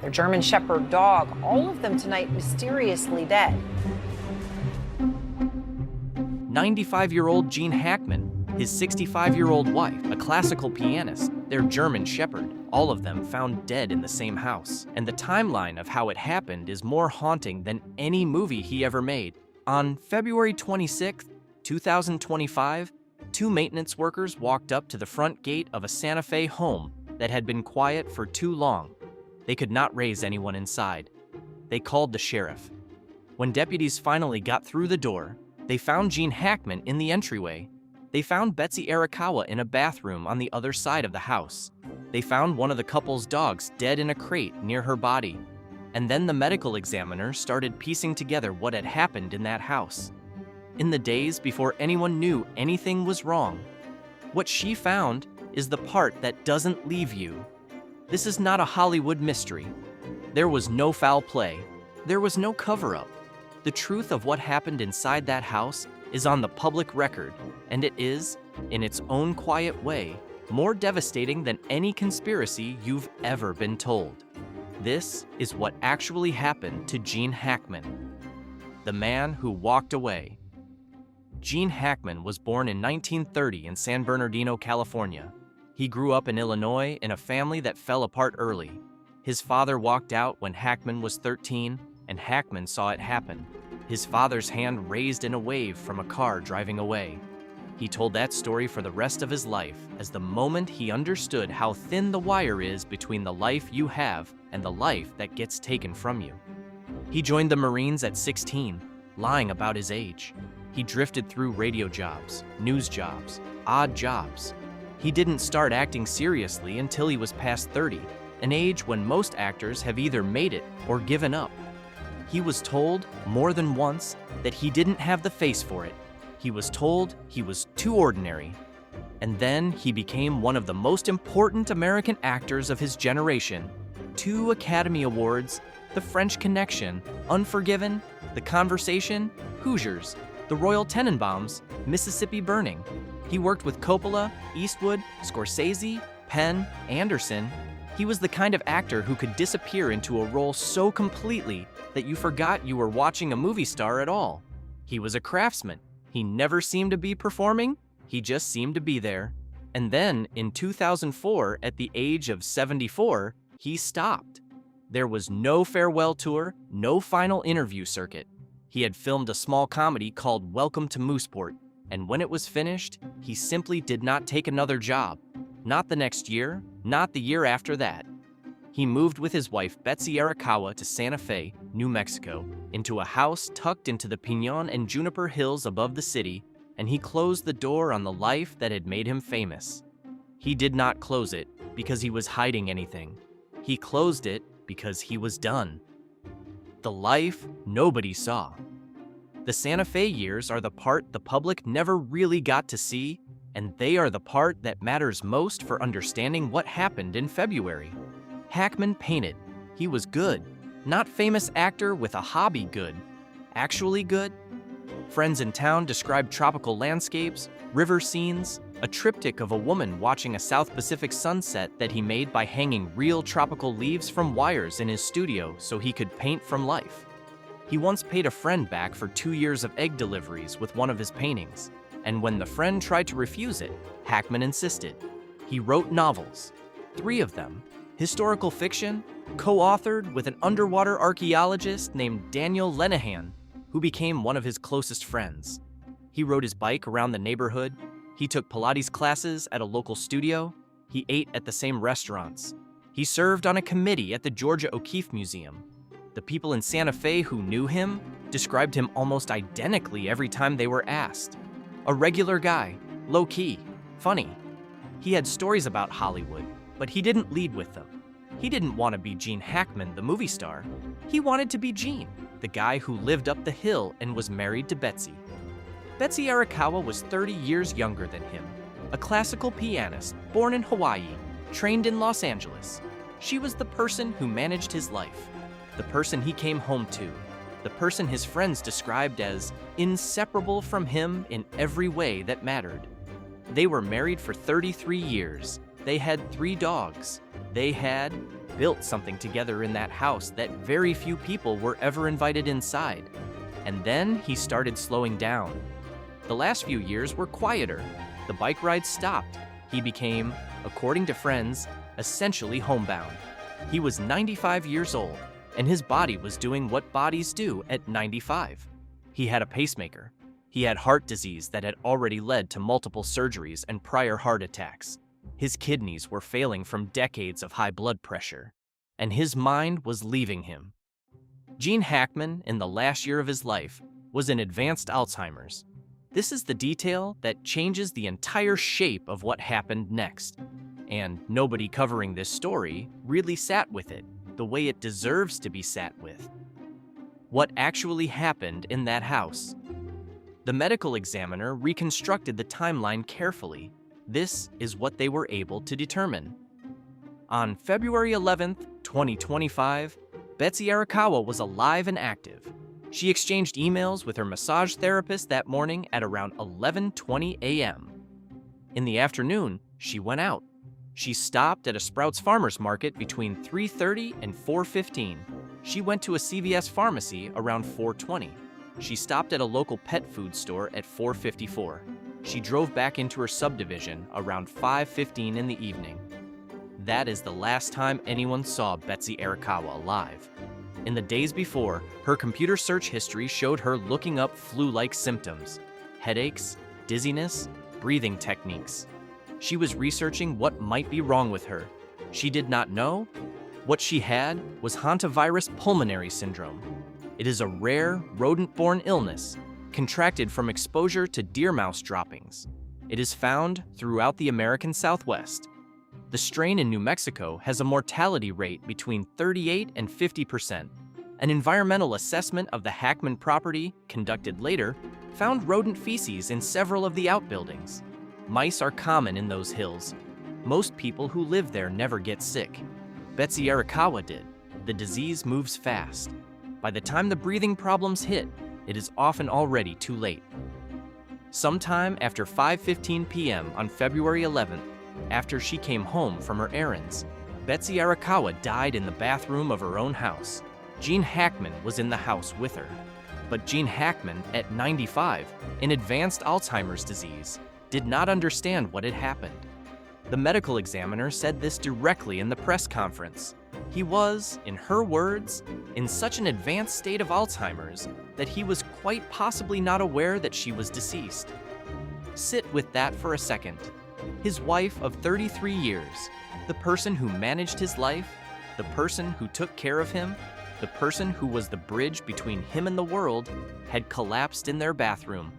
their German Shepherd dog, all of them tonight mysteriously dead. 95-year-old Gene Hackman, his 65-year-old wife, a classical pianist, their German Shepherd, all of them found dead in the same house. And the timeline of how it happened is more haunting than any movie he ever made. On February 26, 2025, two maintenance workers walked up to the front gate of a Santa Fe home that had been quiet for too long. They could not raise anyone inside. They called the sheriff. When deputies finally got through the door, they found Gene Hackman in the entryway. They found Betsy Arakawa in a bathroom on the other side of the house. They found one of the couple's dogs dead in a crate near her body. And then the medical examiner started piecing together what had happened in that house. In the days before anyone knew anything was wrong, what she found is the part that doesn't leave you. This is not a Hollywood mystery. There was no foul play. There was no cover-up. The truth of what happened inside that house is on the public record, and it is, in its own quiet way, more devastating than any conspiracy you've ever been told. This is what actually happened to Gene Hackman, the man who walked away. Gene Hackman was born in 1930 in San Bernardino, California. He grew up in Illinois in a family that fell apart early. His father walked out when Hackman was 13, and Hackman saw it happen. His father's hand raised in a wave from a car driving away. He told that story for the rest of his life as the moment he understood how thin the wire is between the life you have and the life that gets taken from you. He joined the Marines at 16, lying about his age. He drifted through radio jobs, news jobs, odd jobs. He didn't start acting seriously until he was past 30, an age when most actors have either made it or given up. He was told more than once that he didn't have the face for it. He was told he was too ordinary. And then he became one of the most important American actors of his generation. 2 Academy Awards, The French Connection, Unforgiven, The Conversation, Hoosiers, The Royal Tenenbaums, Mississippi Burning. He worked with Coppola, Eastwood, Scorsese, Penn, Anderson. He was the kind of actor who could disappear into a role so completely that you forgot you were watching a movie star at all. He was a craftsman. He never seemed to be performing. He just seemed to be there. And then, in 2004, at the age of 74, he stopped. There was no farewell tour, no final interview circuit. He had filmed a small comedy called Welcome to Mooseport, and when it was finished, he simply did not take another job. Not the next year, not the year after that. He moved with his wife Betsy Arakawa to Santa Fe, New Mexico, into a house tucked into the Pinon and Juniper Hills above the city, and he closed the door on the life that had made him famous. He did not close it because he was hiding anything. He closed it because he was done. The life nobody saw. The Santa Fe years are the part the public never really got to see, and they are the part that matters most for understanding what happened in February. Hackman painted. He was good. Not famous actor with a hobby good. Actually good. Friends in town described tropical landscapes, river scenes, a triptych of a woman watching a South Pacific sunset that he made by hanging real tropical leaves from wires in his studio so he could paint from life. He once paid a friend back for 2 years of egg deliveries with one of his paintings, and when the friend tried to refuse it, Hackman insisted. He wrote novels, 3 of them, historical fiction, co-authored with an underwater archaeologist named Daniel Lenihan, who became one of his closest friends. He rode his bike around the neighborhood. He took Pilates classes at a local studio. He ate at the same restaurants. He served on a committee at the Georgia O'Keeffe Museum. The people in Santa Fe who knew him described him almost identically every time they were asked. A regular guy, low-key, funny. He had stories about Hollywood, but he didn't lead with them. He didn't want to be Gene Hackman, the movie star. He wanted to be Gene, the guy who lived up the hill and was married to Betsy. Betsy Arakawa was 30 years younger than him, a classical pianist born in Hawaii, trained in Los Angeles. She was the person who managed his life, the person he came home to, the person his friends described as inseparable from him in every way that mattered. They were married for 33 years. They had 3 dogs. They had built something together in that house that very few people were ever invited inside. And then he started slowing down. The last few years were quieter. The bike rides stopped. He became, according to friends, essentially homebound. He was 95 years old, and his body was doing what bodies do at 95. He had a pacemaker. He had heart disease that had already led to multiple surgeries and prior heart attacks. His kidneys were failing from decades of high blood pressure, and his mind was leaving him. Gene Hackman, in the last year of his life, was in advanced Alzheimer's. This is the detail that changes the entire shape of what happened next. And nobody covering this story really sat with it the way it deserves to be sat with. What actually happened in that house? The medical examiner reconstructed the timeline carefully. This is what they were able to determine. On February 11th, 2025, Betsy Arakawa was alive and active. She exchanged emails with her massage therapist that morning at around 11:20 a.m. In the afternoon, she went out. She stopped at a Sprouts Farmers Market between 3:30 and 4:15. She went to a CVS pharmacy around 4:20. She stopped at a local pet food store at 4:54. She drove back into her subdivision around 5:15 in the evening. That is the last time anyone saw Betsy Arakawa alive. In the days before, her computer search history showed her looking up flu-like symptoms, headaches, dizziness, breathing techniques. She was researching what might be wrong with her. She did not know. What she had was hantavirus pulmonary syndrome. It is a rare, rodent-borne illness, contracted from exposure to deer mouse droppings. It is found throughout the American Southwest. The strain in New Mexico has a mortality rate between 38 and 50%. An environmental assessment of the Hackman property, conducted later, found rodent feces in several of the outbuildings. Mice are common in those hills. Most people who live there never get sick. Betsy Arakawa did. The disease moves fast. By the time the breathing problems hit, it is often already too late. Sometime after 5:15 p.m. on February 11th, after she came home from her errands, Betsy Arakawa died in the bathroom of her own house. Gene Hackman was in the house with her. But Gene Hackman, at 95, in advanced Alzheimer's disease, did not understand what had happened. The medical examiner said this directly in the press conference. He was, in her words, in such an advanced state of Alzheimer's that he was quite possibly not aware that she was deceased. Sit with that for a second. His wife of 33 years, the person who managed his life, the person who took care of him, the person who was the bridge between him and the world, had collapsed in their bathroom.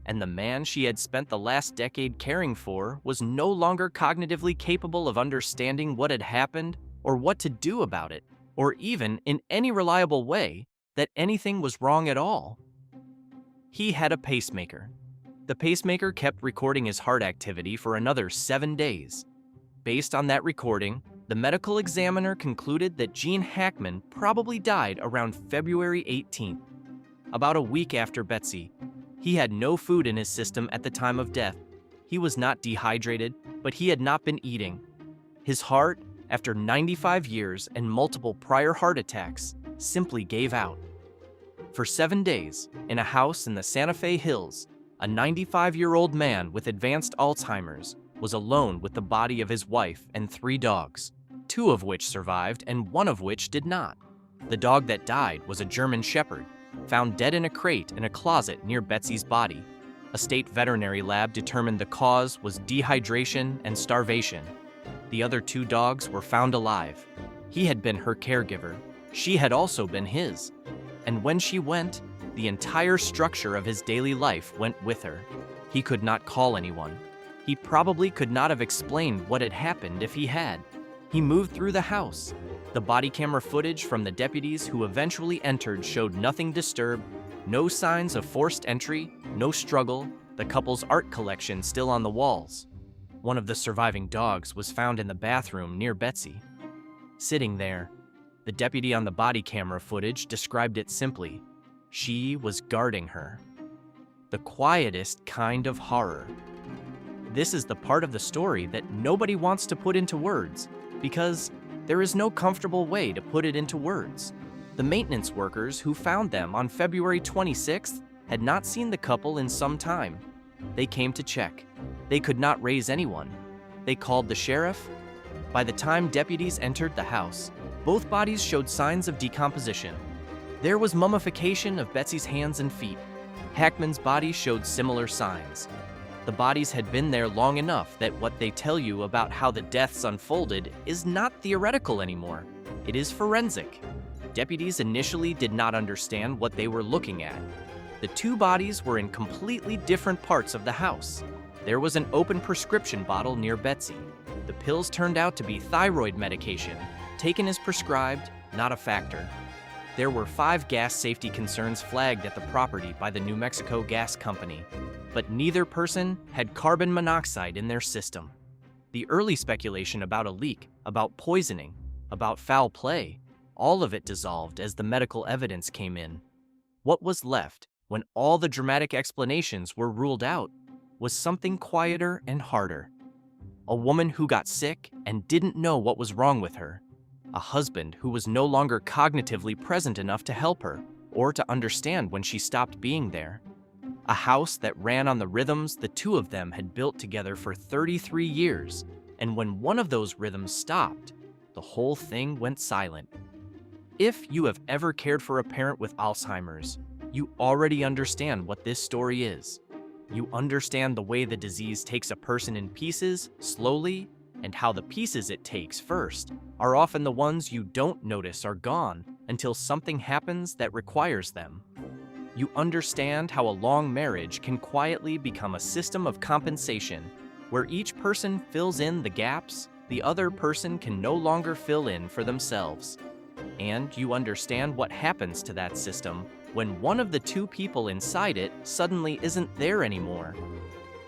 And the man she had spent the last decade caring for was no longer cognitively capable of understanding what had happened or what to do about it, or even in any reliable way that anything was wrong at all. He had a pacemaker. The pacemaker kept recording his heart activity for another 7 days. Based on that recording, the medical examiner concluded that Gene Hackman probably died around February 18th. About a week after Betsy, he had no food in his system at the time of death. He was not dehydrated, but he had not been eating. His heart, after 95 years and multiple prior heart attacks, simply gave out. For 7 days, in a house in the Santa Fe Hills, a 95-year-old man with advanced Alzheimer's was alone with the body of his wife and 3 dogs, 2 of which survived and 1 of which did not. The dog that died was a German Shepherd, found dead in a crate in a closet near Betsy's body. A state veterinary lab determined the cause was dehydration and starvation. The other 2 dogs were found alive. He had been her caregiver. She had also been his. And when she went, the entire structure of his daily life went with her. He could not call anyone. He probably could not have explained what had happened if he had. He moved through the house. The body camera footage from the deputies who eventually entered showed nothing disturbed, no signs of forced entry, no struggle, the couple's art collection still on the walls. One of the surviving dogs was found in the bathroom near Betsy. Sitting there, the deputy on the body camera footage described it simply. She was guarding her. The quietest kind of horror. This is the part of the story that nobody wants to put into words, because There is no comfortable way to put it into words. The maintenance workers who found them on February 26th had not seen the couple in some time. They came to check. They could not raise anyone. They called the sheriff. By the time deputies entered the house, both bodies showed signs of decomposition. There was mummification of Betsy's hands and feet. Hackman's body showed similar signs. The bodies had been there long enough that what they tell you about how the deaths unfolded is not theoretical anymore. It is forensic. Deputies initially did not understand what they were looking at. The two bodies were in completely different parts of the house. There was an open prescription bottle near Betsy. The pills turned out to be thyroid medication, taken as prescribed, not a factor. There were 5 gas safety concerns flagged at the property by the New Mexico Gas Company, but neither person had carbon monoxide in their system. The early speculation about a leak, about poisoning, about foul play, all of it dissolved as the medical evidence came in. What was left, when all the dramatic explanations were ruled out, was something quieter and harder. A woman who got sick and didn't know what was wrong with her. A husband who was no longer cognitively present enough to help her or to understand when she stopped being there. A house that ran on the rhythms the two of them had built together for 33 years, and when one of those rhythms stopped, the whole thing went silent. If you have ever cared for a parent with Alzheimer's, you already understand what this story is. You understand the way the disease takes a person in pieces, slowly, and how the pieces it takes first are often the ones you don't notice are gone until something happens that requires them. You understand how a long marriage can quietly become a system of compensation where each person fills in the gaps the other person can no longer fill in for themselves. And you understand what happens to that system when one of the two people inside it suddenly isn't there anymore.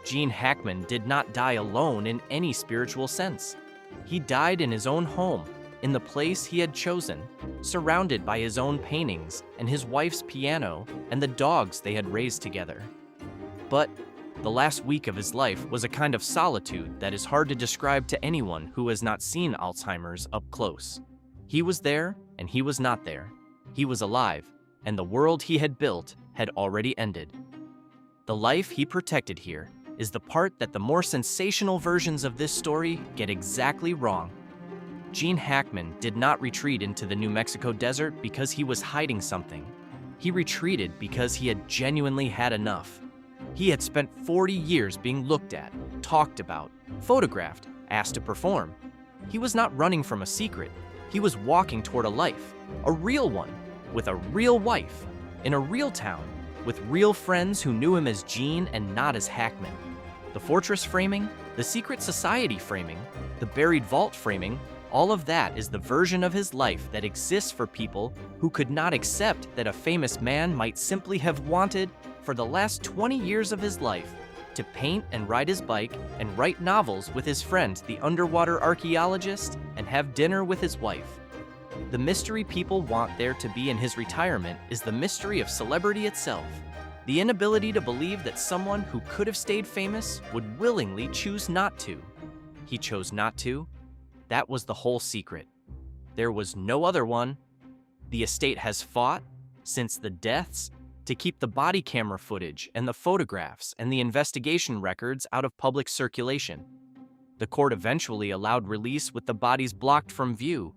Gene Hackman did not die alone in any spiritual sense. He died in his own home, in the place he had chosen, surrounded by his own paintings and his wife's piano and the dogs they had raised together. But the last week of his life was a kind of solitude that is hard to describe to anyone who has not seen Alzheimer's up close. He was there and he was not there. He was alive, and the world he had built had already ended. The life he protected here is the part that the more sensational versions of this story get exactly wrong. Gene Hackman did not retreat into the New Mexico desert because he was hiding something. He retreated because he had genuinely had enough. He had spent 40 years being looked at, talked about, photographed, asked to perform. He was not running from a secret. He was walking toward a life, a real one, with a real wife, in a real town, with real friends who knew him as Gene and not as Hackman. The fortress framing, the secret society framing, the buried vault framing, all of that is the version of his life that exists for people who could not accept that a famous man might simply have wanted, for the last 20 years of his life, to paint and ride his bike and write novels with his friend, the underwater archaeologist, and have dinner with his wife. The mystery people want there to be in his retirement is the mystery of celebrity itself. The inability to believe that someone who could have stayed famous would willingly choose not to. He chose not to. That was the whole secret. There was no other one. The estate has fought, since the deaths, to keep the body camera footage and the photographs and the investigation records out of public circulation. The court eventually allowed release with the bodies blocked from view,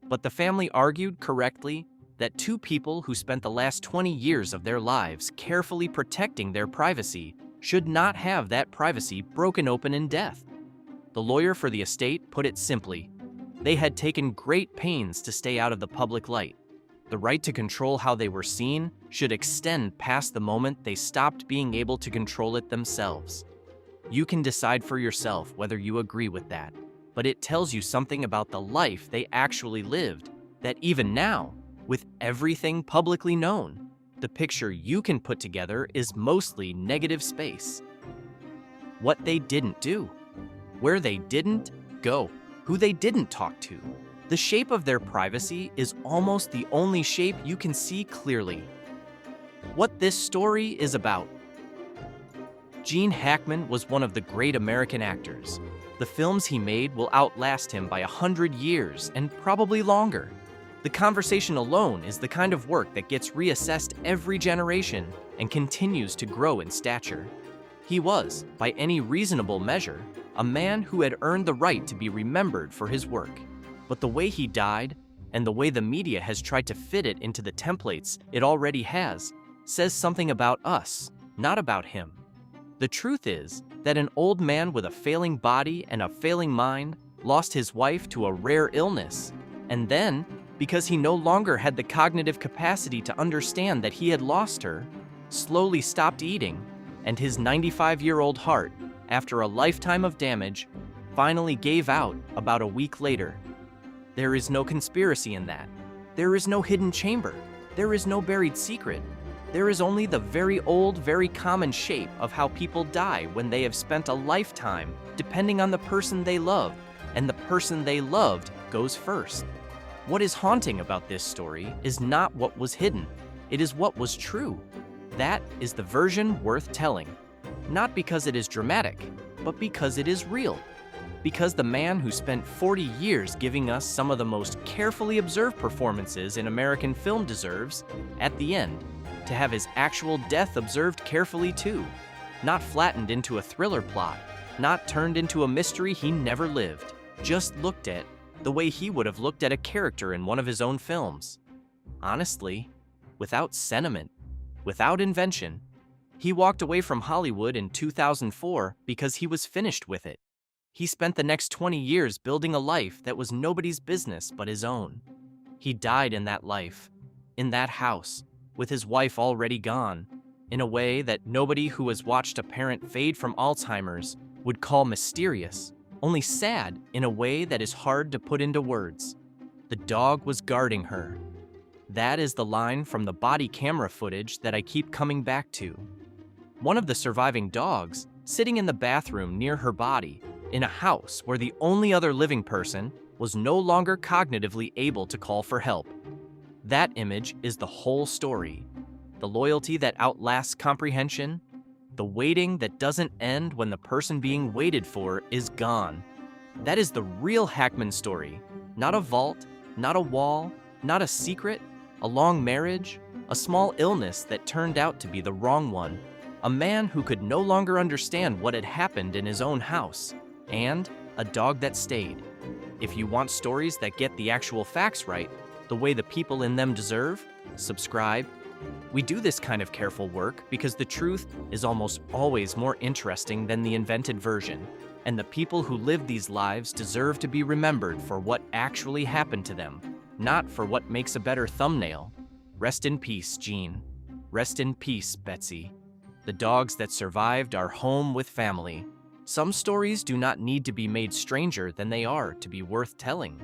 but the family argued correctly that two people who spent the last 20 years of their lives carefully protecting their privacy should not have that privacy broken open in death. The lawyer for the estate put it simply: they had taken great pains to stay out of the public light. The right to control how they were seen should extend past the moment they stopped being able to control it themselves. You can decide for yourself whether you agree with that, but it tells you something about the life they actually lived, that even now, with everything publicly known, the picture you can put together is mostly negative space. What they didn't do, where they didn't go, who they didn't talk to. The shape of their privacy is almost the only shape you can see clearly. What this story is about. Gene Hackman was one of the great American actors. The films he made will outlast him by 100 years and probably longer. The conversation alone is the kind of work that gets reassessed every generation and continues to grow in stature. He was, by any reasonable measure, a man who had earned the right to be remembered for his work. But the way he died, and the way the media has tried to fit it into the templates it already has, says something about us, not about him. The truth is that an old man with a failing body and a failing mind lost his wife to a rare illness, and then, because he no longer had the cognitive capacity to understand that he had lost her, slowly stopped eating, and his 95-year-old heart, after a lifetime of damage, finally gave out about a week later. There is no conspiracy in that. There is no hidden chamber. There is no buried secret. There is only the very old, very common shape of how people die when they have spent a lifetime depending on the person they love, and the person they loved goes first. What is haunting about this story is not what was hidden, it is what was true. That is the version worth telling. Not because it is dramatic, but because it is real. Because the man who spent 40 years giving us some of the most carefully observed performances in American film deserves, at the end, to have his actual death observed carefully too. Not flattened into a thriller plot, not turned into a mystery he never lived, just looked at the way he would have looked at a character in one of his own films. Honestly, without sentiment, without invention. He walked away from Hollywood in 2004 because he was finished with it. He spent the next 20 years building a life that was nobody's business but his own. He died in that life, in that house, with his wife already gone, in a way that nobody who has watched a parent fade from Alzheimer's would call mysterious, only sad in a way that is hard to put into words. The dog was guarding her. That is the line from the body camera footage that I keep coming back to. One of the surviving dogs, sitting in the bathroom near her body, in a house where the only other living person was no longer cognitively able to call for help. That image is the whole story. The loyalty that outlasts comprehension, the waiting that doesn't end when the person being waited for is gone. That is the real Hackman story. Not a vault, not a wall, not a secret, a long marriage, a small illness that turned out to be the wrong one, a man who could no longer understand what had happened in his own house, and a dog that stayed. If you want stories that get the actual facts right, the way the people in them deserve, subscribe. We do this kind of careful work because the truth is almost always more interesting than the invented version, and the people who live these lives deserve to be remembered for what actually happened to them, not for what makes a better thumbnail. Rest in peace, Gene. Rest in peace, Betsy. The dogs that survived are home with family. Some stories do not need to be made stranger than they are to be worth telling.